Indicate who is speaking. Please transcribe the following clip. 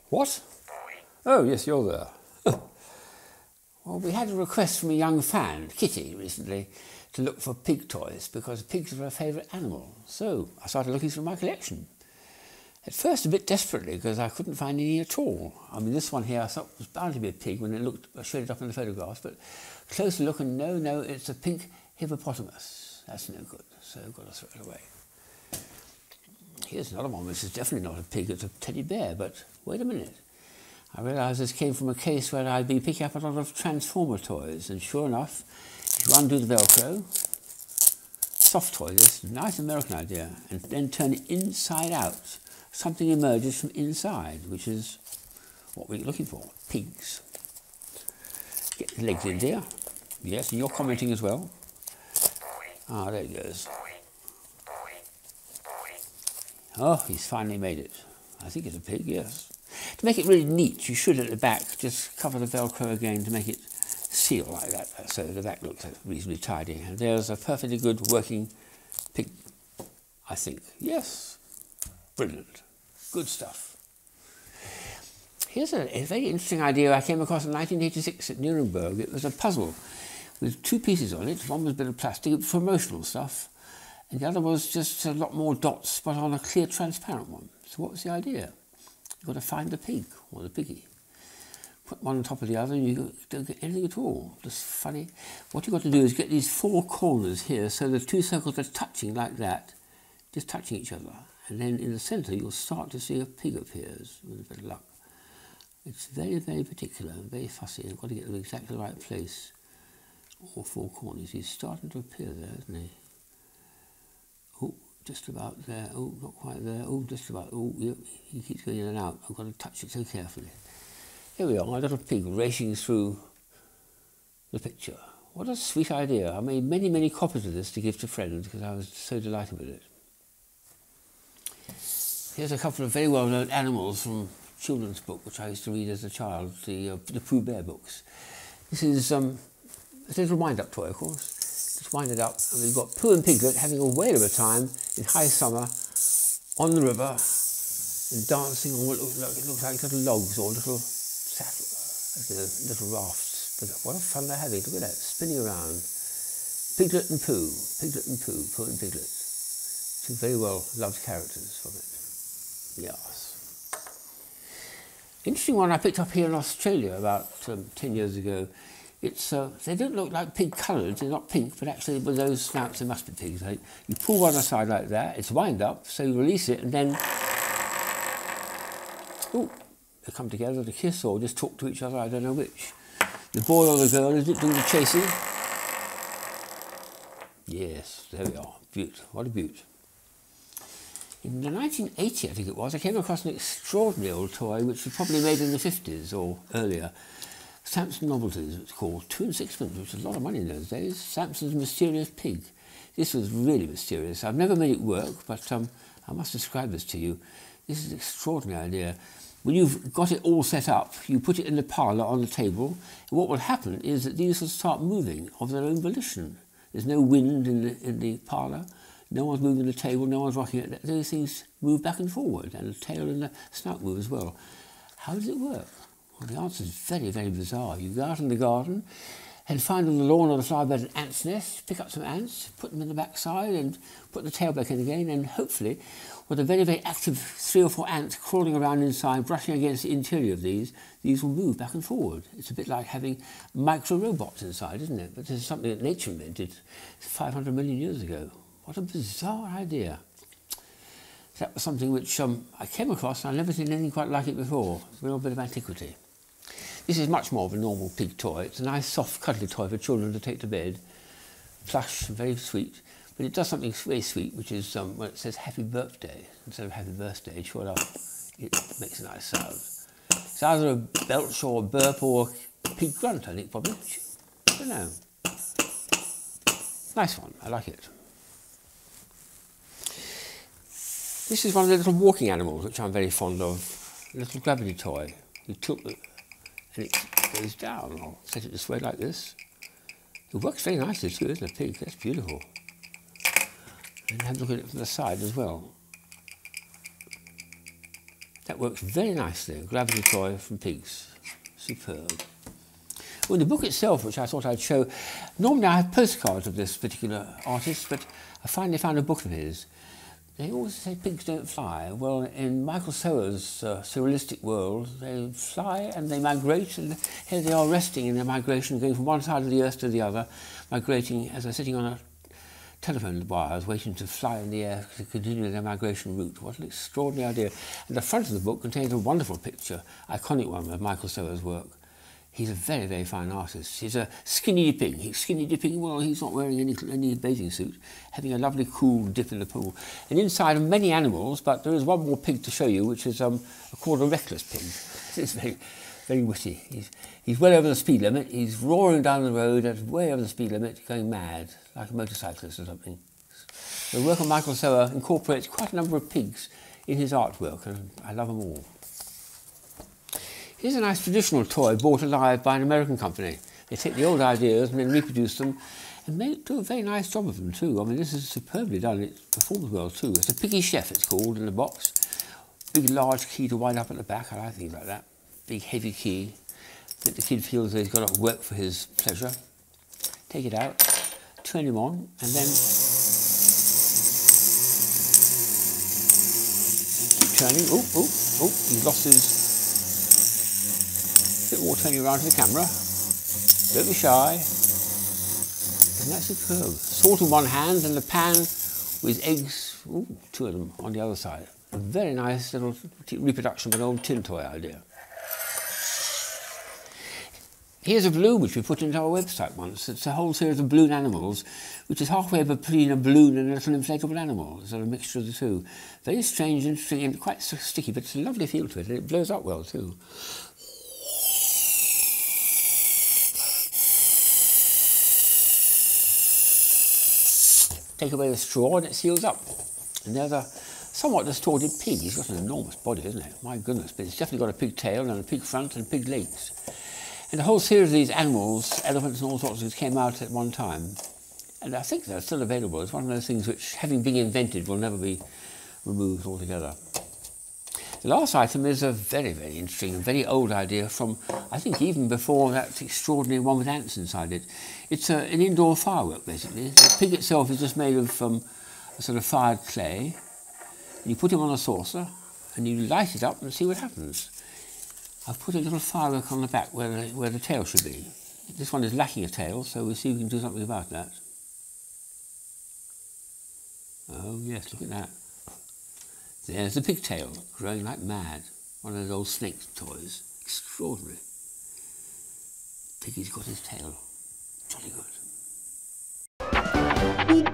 Speaker 1: What? Oh, yes, you're there. Well, we had a request from a young fan, Kitty, recently, to look for pig toys because pigs are her favourite animal. So I started looking through my collection. At first a bit desperately because I couldn't find any at all. I mean, this one here I thought was bound to be a pig when I showed it up in the photographs, but closer look and no, it's a pink hippopotamus. That's no good, so I've got to throw it away. Here's another one which is definitely not a pig, it's a teddy bear, but wait a minute. I realised this came from a case where I'd been picking up a lot of Transformer toys, and sure enough, if you undo the Velcro, soft toy, this nice American idea, and then turn it inside out, something emerges from inside, which is what we're looking for, pigs. Get the legs in there. Yes, and you're commenting as well. Ah, there it goes. Oh, he's finally made it. I think it's a pig, yes. To make it really neat, you should at the back just cover the Velcro again to make it seal like that, so the back looks reasonably tidy. And there's a perfectly good working pig, I think. Yes, brilliant, good stuff. Here's a very interesting idea I came across in 1986 at Nuremberg. It was a puzzle with two pieces on it. One was a bit of plastic for promotional stuff, and the other was just a lot more dots, but on a clear, transparent one. So what was the idea? You've got to find the pig, or the piggy. Put one on top of the other and you don't get anything at all. Just funny. What you've got to do is get these four corners here so the two circles are touching like that, just touching each other. And then in the centre you'll start to see a pig appears, with a bit of luck. It's very, very particular and very fussy. I've got to get them exactly the right place. All four corners. He's starting to appear there, isn't he? Oh, just about there. Oh, not quite there. Oh, just about. Oh, yeah, he keeps going in and out. I've got to touch it so carefully. Here we are, my little pig racing through the picture. What a sweet idea. I made many, many copies of this to give to friends because I was so delighted with it. Here's a couple of very well-known animals from a children's book which I used to read as a child, the Pooh Bear books. This is a little wind-up toy, of course. Just wind it up, and we've got Pooh and Piglet having a whale of a time in high summer on the river and dancing on what looks like little logs or little little rafts. But what a fun they're having. Look at that, spinning around. Piglet and Pooh, Pooh and Piglet. Two very well loved characters from it. Yes. Interesting one I picked up here in Australia about 10 years ago. It's they don't look like pig coloured, they're not pink, but actually with those snouts they must be pigs. Like, you pull one aside like that, it's wind up, so you release it and then ooh, they come together to kiss or just talk to each other, I don't know which. The boy or the girl, is it doing the chasing? Yes, there we are. Beaut. What a beaut. In the 1980s, I think it was, I came across an extraordinary old toy which was probably made in the 50s or earlier. Samson Novelties, it's called. 2 and 6 pence, which was a lot of money in those days. Samson's Mysterious Pig. This was really mysterious. I've never made it work, but I must describe this to you. This is an extraordinary idea. When you've got it all set up, you put it in the parlour on the table, and what will happen is that these will start moving of their own volition. There's no wind in the parlour, no one's moving the table, no one's rocking it. Those things move back and forward, and the tail and the snout move as well. How does it work? Well, the answer is very, very bizarre. You go out in the garden and find on the lawn or the flower bed an ant's nest, pick up some ants, put them in the backside and put the tail back in again, and hopefully, with a very, very active 3 or 4 ants crawling around inside, brushing against the interior of these will move back and forward. It's a bit like having micro-robots inside, isn't it? But this is something that nature invented 500 million years ago. What a bizarre idea. That was something which I came across, and I've never seen anything quite like it before. It's a real bit of antiquity. This is much more of a normal pig toy. It's a nice, soft, cuddly toy for children to take to bed. Plush, very sweet. But it does something very sweet, which is when it says happy birthday, instead of happy birthday, sure enough, it makes a nice sound. It's either a belch or a burp or a pig grunt, I think, probably. I don't know. Nice one, I like it. This is one of the little walking animals, which I'm very fond of. A little gravity toy. You tilt it and it goes down. I'll set it this way like this. It works very nicely too, isn't it, pig? That's beautiful. And have a look at it from the side as well. That works very nicely. A gravity toy from Pigs. Superb. Well, the book itself, which I thought I'd show, normally I have postcards of this particular artist, but I finally found a book of his. They always say pigs don't fly. Well, in Michael Sower's surrealistic world, they fly and they migrate, and here they are resting in their migration, going from one side of the earth to the other, migrating as they're sitting on a telephone wires, waiting to fly in the air to continue their migration route. What an extraordinary idea. And the front of the book contains a wonderful picture, iconic one of Michael Sower's work. He's a very, very fine artist. He's a skinny dipping. He's skinny dipping, well, he's not wearing any bathing suit, having a lovely cool dip in the pool. And inside are many animals, but there is one more pig to show you, which is called a reckless pig. It's very, very witty. He's well over the speed limit. He's roaring down the road at way over the speed limit, going mad, like a motorcyclist or something. The work of Michael Sower incorporates quite a number of pigs in his artwork, and I love them all. Here's a nice traditional toy bought alive by an American company. They take the old ideas and then reproduce them and do a very nice job of them too. I mean, this is superbly done. It performs well too. It's a Piggy chef, it's called, in the box. Big, large key to wind up at the back. I like things like that. Big, heavy key that the kid feels that he's got to work for his pleasure. Take it out, turn him on, and then keep turning. Oh, he's lost his... bit more turning around to the camera. Don't be shy. Isn't that superb? Salt in one hand and the pan with eggs, two of them on the other side. A very nice little reproduction of an old tin toy idea. Here's a balloon which we put into our website once. It's a whole series of balloon animals, which is halfway between a balloon and a little inflatable animal. It's a mixture of the two. Very strange, interesting, and quite sticky, but it's a lovely feel to it, and it blows up well too. Take away the straw and it seals up. And there's a somewhat distorted pig. He's got an enormous body, isn't it? My goodness, but it's definitely got a pig tail and a pig front and pig legs. And a whole series of these animals, elephants and all sorts of things, came out at one time. And I think they're still available. It's one of those things which, having been invented, will never be removed altogether. The last item is a very, very interesting and very old idea from, I think, even before that extraordinary one with ants inside it. It's an indoor firework, basically. The pig itself is just made of a sort of fired clay. And you put him on a saucer and you light it up and see what happens. I've put a little firework on the back where the tail should be. This one is lacking a tail, so we'll see if we can do something about that. Oh yes, look at that. There's the pigtail, growing like mad. One of those old snake toys. Extraordinary. Piggy's got his tail. Jolly good.